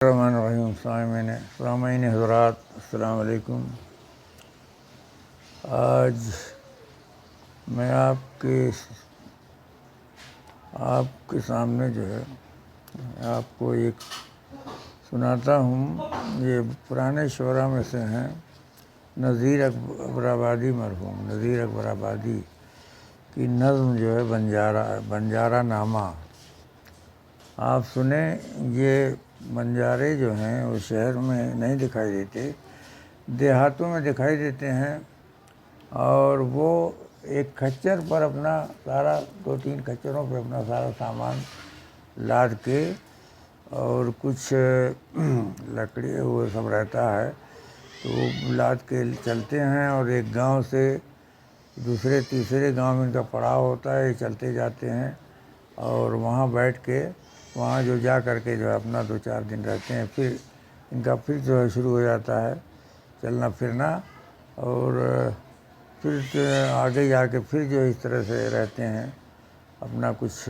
الرحمن الرحیم سامعین حضرات السلام علیکم۔ آج میں آپ کے سامنے جو ہے آپ کو ایک سناتا ہوں۔ یہ پرانے شعراء میں سے ہیں، نذیر اکبر آبادی، مرحوم نذیر اکبر آبادی کی نظم جو ہے بنجارہ نامہ۔ آپ سنیں۔ یہ بنجارے جو ہیں وہ شہر میں نہیں دکھائی دیتے، دیہاتوں میں دکھائی دیتے ہیں، اور وہ ایک کھچر پر اپنا سارا 2-3 کھچروں پہ اپنا سارا سامان لاد کے اور کچھ لکڑی وہ سب رہتا ہے تو وہ لاد کے چلتے ہیں، اور ایک گاؤں سے دوسرے تیسرے گاؤں میں ان کا پڑاؤ ہوتا ہے، یہ چلتے جاتے ہیں اور وہاں بیٹھ کے وہاں جو جا کر کے جو ہے اپنا 2-4 دن رہتے ہیں، پھر ان کا پھر جو ہے شروع ہو جاتا ہے چلنا پھرنا، اور پھر آگے جا کے پھر جو اس طرح سے رہتے ہیں، اپنا کچھ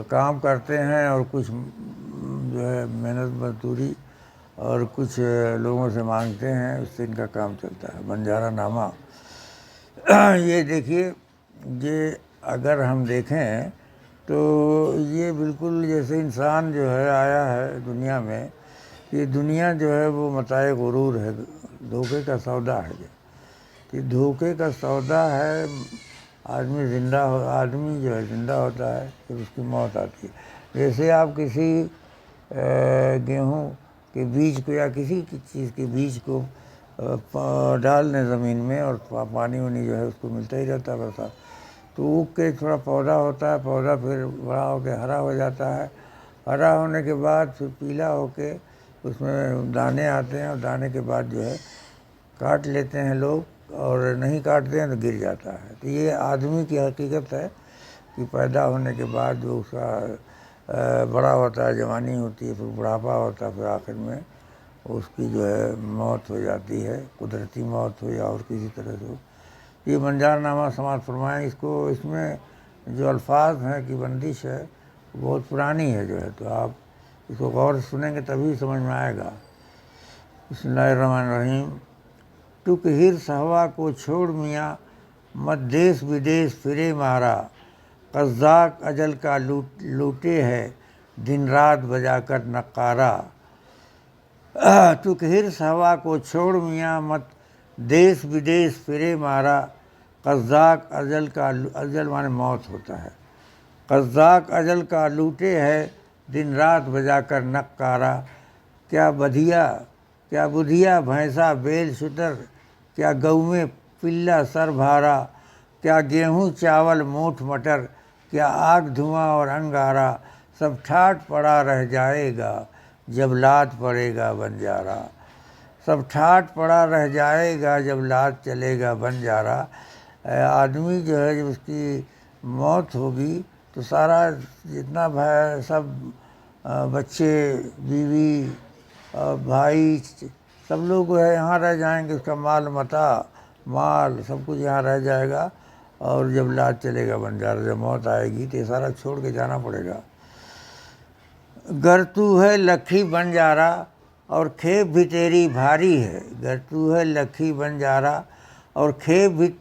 کام کرتے ہیں اور کچھ جو ہے محنت مزدوری اور کچھ لوگوں سے مانگتے ہیں، اس سے ان کا کام چلتا ہے۔ بنجارہ نامہ یہ دیکھیے، یہ اگر ہم دیکھیں تو یہ بالکل جیسے انسان جو ہے آیا ہے دنیا میں، یہ دنیا جو ہے وہ متاع غرور ہے، دھوکے کا سودا ہے۔ یہ دھوکے کا سودا ہے۔ آدمی جو ہے زندہ ہوتا ہے، پھر اس کی موت آتی ہے۔ جیسے آپ کسی گیہوں کے بیج کو یا کسی چیز کے بیج کو ڈال دیں زمین میں، اور پانی وانی جو ہے اس کو ملتا ہی رہتا ہے برسات، تو اگ کے تھوڑا پودا ہوتا ہے، پودا پھر بڑا ہو کے ہرا ہو جاتا ہے، ہرا ہونے کے بعد پھر پیلا ہو کے اس میں دانے آتے ہیں، اور دانے کے بعد جو ہے کاٹ لیتے ہیں لوگ، اور نہیں کاٹتے ہیں تو گر جاتا ہے۔ تو یہ آدمی کی حقیقت ہے کہ پیدا ہونے کے بعد جو اس کا بڑا ہوتا ہے، جوانی ہوتی ہے، پھر بڑھاپا ہوتا ہے، پھر آخر میں اس کی جو ہے موت ہو جاتی ہے، قدرتی موت ہو یا اور کسی طرح سے ہو۔ یہ بنجارہ نامہ سماعت فرمائیں۔ اس میں جو الفاظ ہیں کی بندش ہے بہت پرانی ہے جو ہے، تو آپ اس کو غور سے سنیں گے تبھی سمجھ میں آئے گا۔ بسم اللہ الرحمن الرحیم۔ ٹک حرص ہوا کو چھوڑ میاں، مت دیس بدیس پھرے مارا، قزاق اجل کا لوٹے ہے، دن رات بجا کر نقارہ۔ ٹک حرص ہوا کو چھوڑ میاں، مت دیس بدیس پھرے مارا، قزاق اجل مانے موت ہوتا ہے، قزاق اجل کا لوٹے ہے، دن رات بجا کر نقارہ۔ کیا بدھیا بھینسا بیل شتر، کیا گو میں پلہ سر بھارا، کیا گیہوں چاول موٹھ مٹر، کیا آگ دھواں اور انگارہ، سب ٹھاٹ پڑا رہ جائے گا جب لات پڑے گا بنجارہ، سب ٹھاٹ پڑا رہ جائے گا جب لات چلے گا بنجارہ۔ آدمی جو ہے جب اس کی موت ہوگی تو سارا جتنا سب بچے، بیوی، بھائی، سب لوگ جو ہے یہاں رہ جائیں گے، اس کا مال سب کچھ یہاں رہ جائے گا، اور جب لات چلے گا بنجارہ، جب موت آئے گی تو یہ سارا چھوڑ کے جانا پڑے گا۔ گر تو ہے لکھی بنجارہ اور کھیپ بھی تیری بھاری ہے، گر تو ہے لکھی بنجارہ اور کھیپ بھی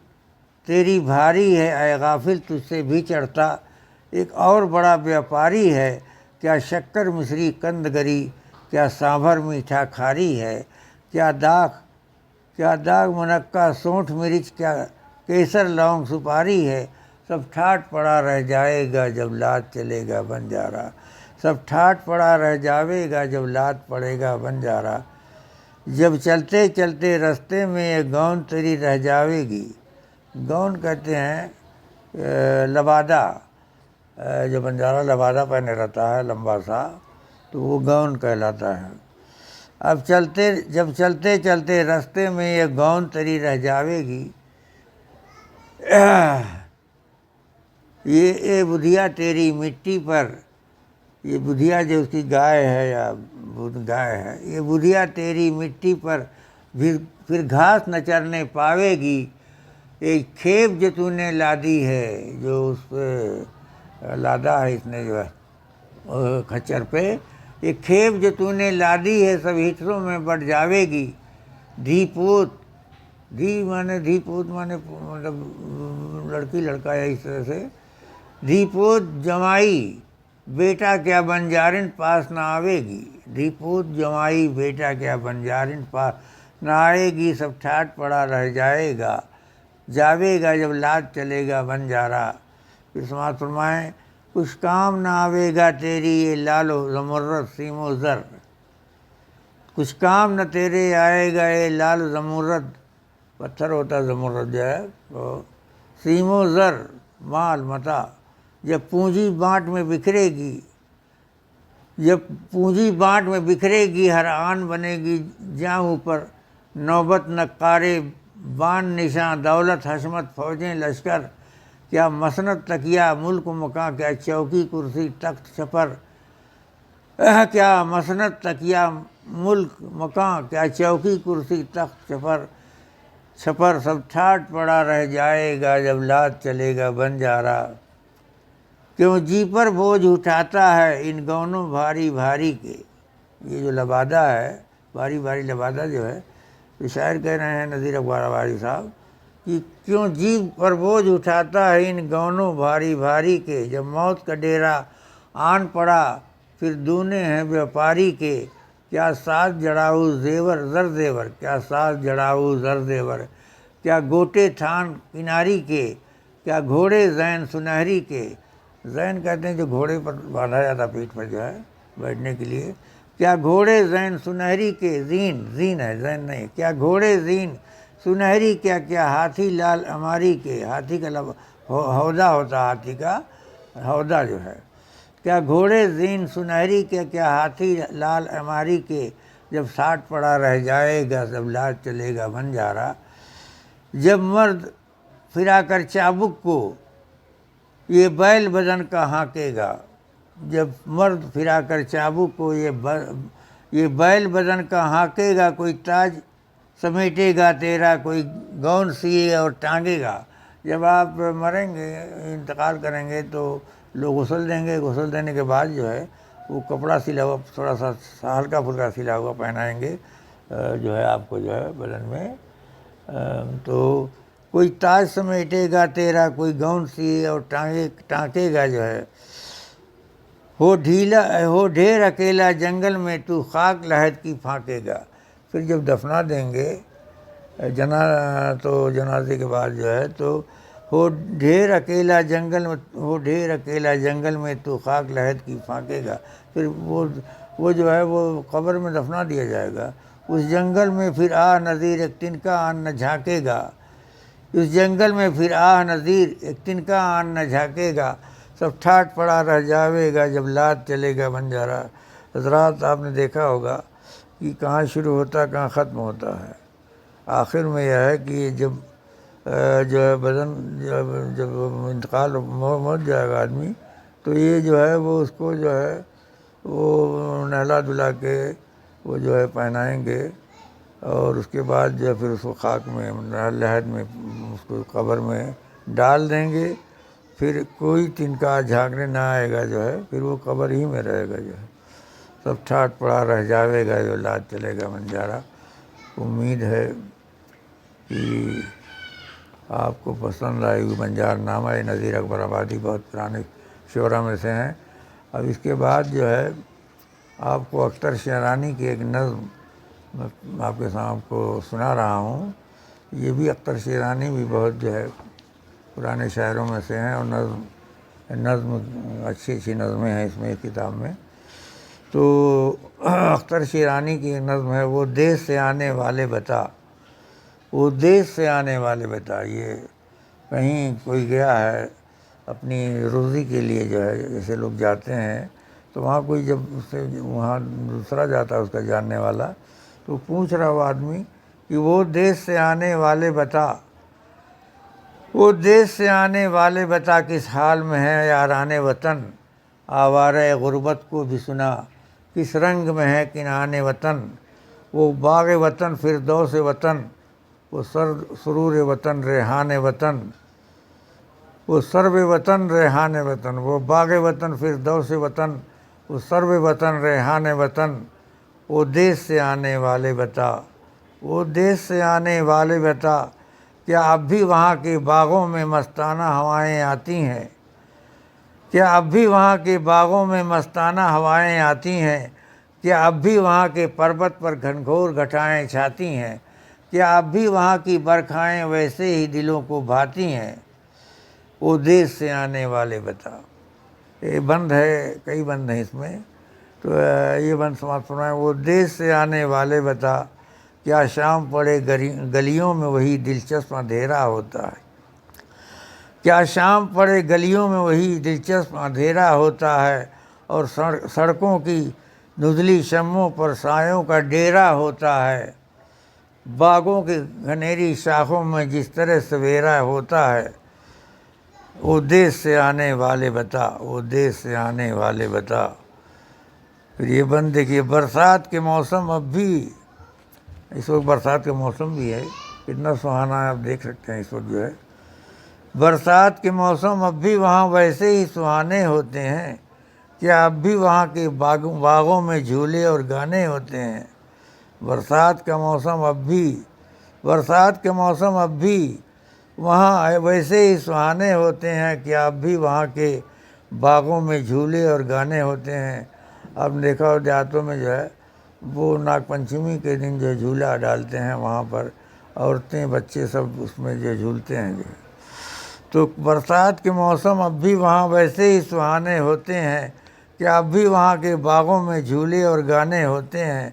تیری بھاری ہے، اے غافل تجھ سے بھی چڑھتا ایک اور بڑا بیاپاری ہے، کیا شکر مصری قند گری، کیا سانبھر میٹھا کھاری ہے، کیا داغ منقع سونٹھ مرچ، کیا کیسر لونگ سپاری ہے، سب ٹھاٹ پڑا رہ جائے گا جب لات چلے گا بنجارہ، سب ٹھاٹ پڑا رہ جاوے گا جب لات پڑے گا بنجارہ۔ جب چلتے چلتے رستے میں یہ گون تیری رہ جاوے گی، گون کہتے ہیں لبادہ، جو بنجارہ لبادہ پہنے رہتا ہے لمبا سا، تو وہ گون کہلاتا ہے۔ جب چلتے چلتے رستے میں یہ گون تری رہ جاوے گی، یہ بدھیا تیری مٹی پر، یہ بدھیا جو اس کی گائے ہے یا گائے ہے، یہ بدھیا تیری مٹی پر پھر گھاس نہ چرنے پاوے گی، ایک کھیپ جو تو نے لادی ہے، جو اس پہ لادا ہے اس نے جو ہے کھچر پہ، یہ کھیپ جو تو نے لادی ہے سب حصوں میں بٹ جاوے گی، دھی پوت، دھی مانے دھی پوت مانے مطلب لڑکی لڑکا ہے، اس طرح سے دھی پوت جمائی بیٹا کیا بنجارن پاس نہ آوے گی، دھی پوت جمائی بیٹا کیا بنجارن پاس نہ آئے گی، سب ٹھاٹ پڑا رہ جائے گا، جاوے گا جب لاد چلے گا بنجارا۔ پھر سماعت فرمائیں، کچھ کام نہ آوے گا تیری یہ لال و زمرد سیم و زر، کچھ کام نہ تیرے آئے گا یہ لال و زمرد، پتھر ہوتا زمرد جو ہے وہ، سیم و زر مال متا، جب پونجی بانٹ میں بکھرے گی، جب پونجی بانٹ میں بکھرے گی، ہر آن بنے گی جاں اوپر، نوبت نقارے بان نشاں دولت حشمت فوجیں لشکر، کیا مسند تکیہ ملک و مکاں، کیا چوکی کرسی تخت چھپر، کیا مسند تکیہ ملک مکاں، کیا چوکی کرسی تخت چھپر، سب ٹھاٹ پڑا رہ جائے گا جب لاد چلے گا بنجارا، کیوں جی پر بوجھ اٹھاتا ہے ان گونوں بھاری بھاری کے۔ یہ جو لبادہ ہے، بھاری بھاری لبادہ جو ہے، تو شاعر کہہ رہے ہیں نذیر اقبال آبادی صاحب کہ کیوں جی پر بوجھ اٹھاتا ہے ان گونوں بھاری بھاری کے، جب موت کا ڈیرا آن پڑا پھر دونے ہیں بیوپاری کے، کیا ساز جڑاؤ زیور زر زیور، کیا ساز جڑاؤ زر زیور، کیا گوٹے تھان کناری کے، کیا گھوڑے زین سنہری کے، زین کہتے ہیں جو گھوڑے پر باندھا جاتا پیٹھ پر جو ہے بیٹھنے کے لیے، کیا گھوڑے زین سنہری کے، زین ہے زین نہیں، کیا گھوڑے زین سنہری، کیا ہاتھی لال اماری کے، ہاتھی کا ہودہ ہوتا ہاتھی کا ہودہ جو ہے، کیا گھوڑے زین سنہری کے، کیا ہاتھی لال اماری کے، جب ساٹھ پڑا رہ جائے گا جب لاد چلے گا بنجارا، جب مرد پھرا کر چابک کو یہ بیل بدن کا ہانکے گا، جب مرد پھرا کر چابک کو یہ بیل بدن کا ہانکے گا، کوئی تاج سمیٹے گا تیرا، کوئی گون سیے اور ٹانگے گا۔ جب آپ مریں گے، انتقال کریں گے تو لوگ غسل دیں گے، غسل دینے کے بعد جو ہے وہ کپڑا سلا ہوا تھوڑا سا ہلکا پھلکا سلا ہوا پہنائیں گے جو ہے آپ کو جو ہے بدن میں، تو کوئی تاج سمیٹے گا تیرا، کوئی گون سیے اور ٹانکے گا جو ہے، ہو ڈھیر اکیلا جنگل میں تو خاک لحد کی پھانکے گا۔ پھر جب دفنا دیں گے تو جنازے کے بعد جو ہے تو ہو ڈھیر اکیلا جنگل میں تو خاک لحد کی پھانکے گا، پھر وہ جو ہے وہ قبر میں دفنا دیا جائے گا، اس جنگل میں پھر آہ نذیر ایک تنکا آن نہ جھانکے گا، اس جنگل میں پھر آہ نذیر ایک تنکا آن نہ جھانکے گا، سب ٹھاٹ پڑا رہ جاوے گا جب لاد چلے گا بنجارا۔ حضرات آپ نے دیکھا ہوگا کہ کہاں شروع ہوتا ہے کہاں ختم ہوتا ہے، آخر میں یہ ہے کہ جب جو ہے بدن جب انتقال موت جائے گا آدمی، تو یہ جو ہے وہ اس کو جو ہے وہ نہلا دھلا کے وہ جو ہے پہنائیں گے، اور اس کے بعد جو ہے پھر اس کو خاک میں لحد میں اس کو قبر میں ڈال دیں گے، پھر کوئی تنکا جھانکنے نہ آئے گا جو ہے، پھر وہ قبر ہی میں رہے گا جو ہے، سب ٹھاٹ پڑا رہ جاوے گا جو لاد چلے گا بنجارا۔ امید ہے کہ آپ کو پسند آئے گی بنجار نامہ نذیر اکبر آبادی، بہت پرانے شعراء میں سے ہیں۔ اب اس کے بعد جو ہے آپ کو اختر شیرانی کی ایک نظم میں آپ کے سامنے کو سنا رہا ہوں۔ یہ بھی اختر شیرانی بھی بہت جو ہے پرانے شاعروں میں سے ہیں، اور نظم اچھی نظمیں ہیں اس میں اس کتاب میں۔ تو اختر شیرانی کی ایک نظم ہے، وہ دیس سے آنے والے بتا، وہ دیس سے آنے والے بتا۔ یہ کہیں کوئی گیا ہے اپنی روزی کے لیے جو ہے، جیسے لوگ جاتے ہیں تو وہاں کوئی جب اس سے وہاں دوسرا جاتا ہے اس کا جاننے والا، تو پوچھ رہا وہ آدمی کہ وہ دیس سے آنے والے بتا، وہ دیس سے آنے والے بتا، کس حال میں ہے یاران وطن، آوارۂ غربت کو بھی سنا، کس رنگ میں ہے کنعان وطن، وہ باغ وطن فردوس وطن، وہ سرور وطن ریحان وطن، وہ سرو وطن ریحان وطن، وہ باغ وطن فردوس وطن، وہ سرو وطن ریحان وطن، وہ دیس سے آنے والے بتا، وہ دیس سے آنے والے بتا، کیا اب بھی وہاں کے باغوں میں مستانہ ہوائیں آتی ہیں؟ کیا اب بھی وہاں کے باغوں میں مستانہ ہوائیں آتی ہیں؟ کیا اب بھی وہاں کے پربت پر گھنگھور گھٹائیں چھاتی ہیں؟ کیا اب بھی وہاں کی برکھائیں ویسے ہی دلوں کو بھاتی ہیں؟ وہ دیس سے آنے والے بتا۔ یہ بند ہے، کئی بند ہیں اس میں، تو یہ بند سماعت فرمائیں۔ وہ دیس سے آنے والے بتا، کیا شام پڑے گلیوں میں وہی دلچسپ اندھیرا ہوتا ہے؟ کیا شام پڑے گلیوں میں وہی دلچسپ اندھیرا ہوتا ہے، اور سڑکوں کی نزلی شمعوں پر سایوں کا ڈیرا ہوتا ہے؟ باغوں کی گھنیری شاخوں میں جس طرح سویرا ہوتا ہے، وہ دیس سے آنے والے بتا، وہ دیس سے آنے والے بتا۔ پھر یہ بند دیکھیے، برسات کے موسم اب بھی، اس وقت برسات کا موسم بھی ہے، کتنا سہانا ہے، آپ دیکھ سکتے ہیں اس وقت جو ہے، برسات کے موسم اب بھی وہاں ویسے ہی سہانے ہوتے ہیں، کیا اب بھی وہاں کے باغوں میں جھولے اور گانے ہوتے ہیں؟ برسات کا موسم اب بھی وہاں ویسے ہی سہانے ہوتے ہیں، کیا اب بھی وہاں کے باغوں میں جھولے اور گانے ہوتے ہیں؟ آپ نے دیکھا ہو دیہاتوں میں جو ہے وہ ناگ پنچمی کے دن جو جھولا ڈالتے ہیں، وہاں پر عورتیں بچے سب اس میں جو جھولتے ہیں جو ہے۔ تو برسات کے موسم اب بھی وہاں ویسے ہی سہانے ہوتے ہیں، کیا اب بھی وہاں کے باغوں میں جھولے اور گانے ہوتے ہیں،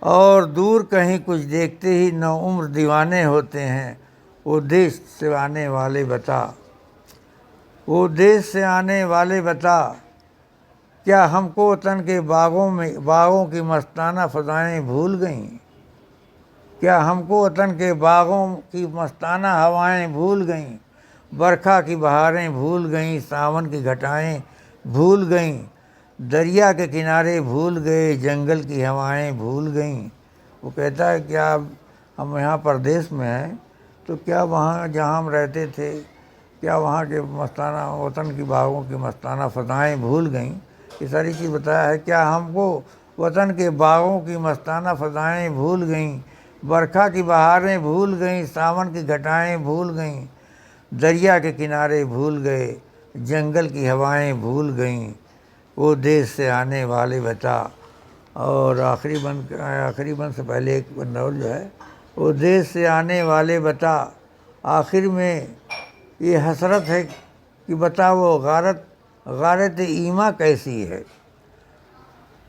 اور دور کہیں کچھ دیکھتے ہی نو عمر دیوانے ہوتے ہیں؟ وہ دیس سے آنے والے بتا، وہ دیس سے آنے والے بتا، کیا ہم کو وطن کے باغوں کی مستانہ فضائیں بھول گئیں؟ کیا ہم کو وطن کے باغوں کی مستانہ ہوائیں بھول گئیں؟ برکھا کی بہاریں بھول گئیں، ساون کی گھٹائیں بھول گئیں، دریا کے کنارے بھول گئے، جنگل کی ہوائیں بھول گئیں۔ وہ کہتا ہے کیا ہم یہاں پردیس میں ہیں تو کیا وہاں جہاں ہم رہتے تھے، کیا وہاں کے مستانہ وطن کی باغوں کی مستانہ فضائیں بھول گئیں؟ یہ ساری چیز بتایا ہے، کیا ہم کو وطن کے باغوں کی مستانہ فضائیں بھول گئیں، برکھا کی بہاریں بھول گئیں، ساون کی گھٹائیں بھول گئیں، دریا کے کنارے بھول گئے، جنگل کی ہوائیں بھول گئیں، وہ دیس سے آنے والے بتا۔ اور آخری بند سے پہلے ایک بند اور جو ہے، وہ دیس سے آنے والے بتا، آخر میں یہ حسرت ہے کہ بتا وہ غارت ایما کیسی ہے؟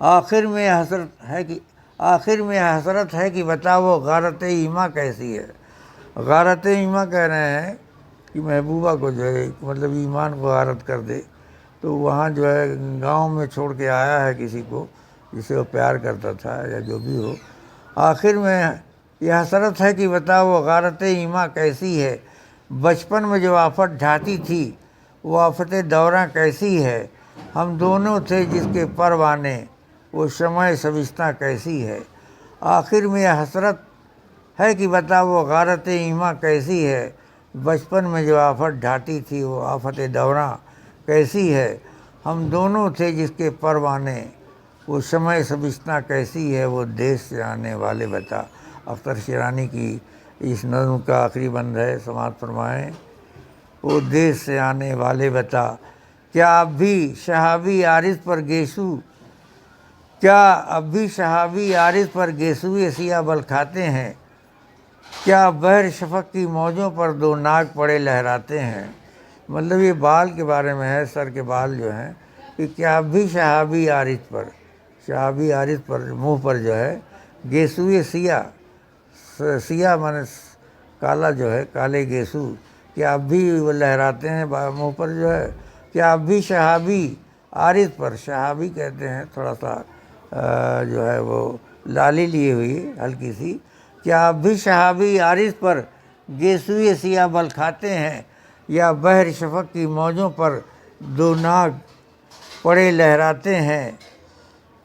آخر میں حسرت ہے کہ بتا وہ غارت ایما کیسی ہے؟ غارت ایما کہہ رہے ہیں کہ محبوبہ کو جو ہے مطلب ایمان کو غارت کر دے، تو وہاں جو ہے گاؤں میں چھوڑ کے آیا ہے کسی کو جسے وہ پیار کرتا تھا یا جو بھی ہو۔ آخر میں یہ حسرت ہے کہ بتا وہ غارت ایما کیسی ہے؟ بچپن میں جو آفت ڈھاتی تھی وہ آفت دوراں کیسی ہے؟ ہم دونوں تھے جس کے پروانے، وہ شمع شبستہ کیسی ہے؟ آخر میں یہ حسرت ہے کہ بتا وہ غارت ایما کیسی ہے؟ بچپن میں جو آفت ڈھاتی تھی وہ آفت دوراں کیسی ہے؟ ہم دونوں تھے جس کے پروانے، وہ شمع شبستہ کیسی ہے؟ وہ دیس سے آنے والے بتا۔ اختر شیرانی کی اس نظم کا آخری بند ہے، سماعت فرمائیں۔ وہ دیس سے آنے والے بتا، کیا اب بھی شہابی عارض پر گیسوئے سیاہ بل کھاتے ہیں؟ کیا بحر شفق کی موجوں پر دو ناگ پڑے لہراتے ہیں؟ مطلب یہ بال کے بارے میں ہے، سر کے بال جو ہیں، کہ کیا اب بھی شہابی عارض پر منہ پر جو ہے گیسوئے سیاہ مانے کالا جو ہے، کالے گیسو، کیا اب بھی وہ لہراتے ہیں منہ پر جو ہے؟ کیا اب بھی شہابی عارض پر، شہابی کہتے ہیں تھوڑا سا جو ہے وہ لالی لیے ہوئی ہلکی سی، کیا اب بھی شہابی عارض پر گیسوئے سیاہ بل کھاتے ہیں؟ یا بحر شفق کی موجوں پر دو ناگ پڑے لہراتے ہیں؟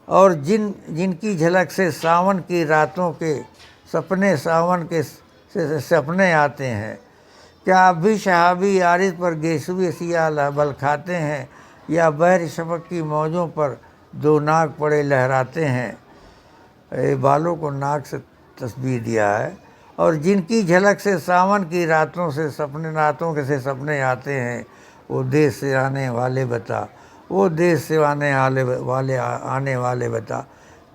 اور جن کی جھلک سے ساون کی راتوں کے سپنے آتے ہیں؟ کیا اب بھی شہابی عارض پر گیسوئے سیاہ بل کھاتے ہیں؟ یا بحر شفق کی موجوں پر دو ناک پڑے لہراتے ہیں، اے بالوں کو ناک سے تسبیح دیا ہے، اور جن کی جھلک سے ساون کی راتوں سے راتوں کے سے سپنے آتے ہیں، وہ دیس سے آنے والے بتا، وہ دیس سے آنے والے بتا،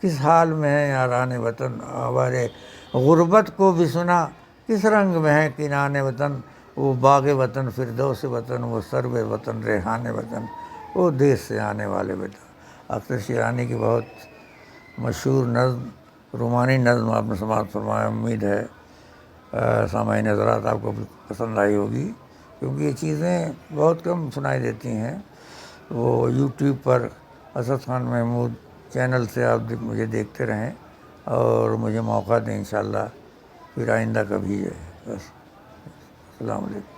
کس حال میں ہے یاران وطن آوارے غربت کو بھی سنا، کس رنگ میں ہے کنان وطن، وہ باغ وطن فردوس وطن، وہ سرو وطن ریحان وطن، وہ دیس سے آنے والے بتا۔ اختر شیرانی کی بہت مشہور نظم، رومانی نظم آپ نے سماعت فرمایا، امید ہے سامعین حضرات آپ کو بھی پسند آئی ہوگی، کیونکہ یہ چیزیں بہت کم سنائی دیتی ہیں۔ وہ یوٹیوب پر اسد خان محمود چینل سے آپ مجھے دیکھتے رہیں اور مجھے موقع دیں انشاءاللہ، پھر آئندہ کبھی ہے بس۔ السلام علیکم۔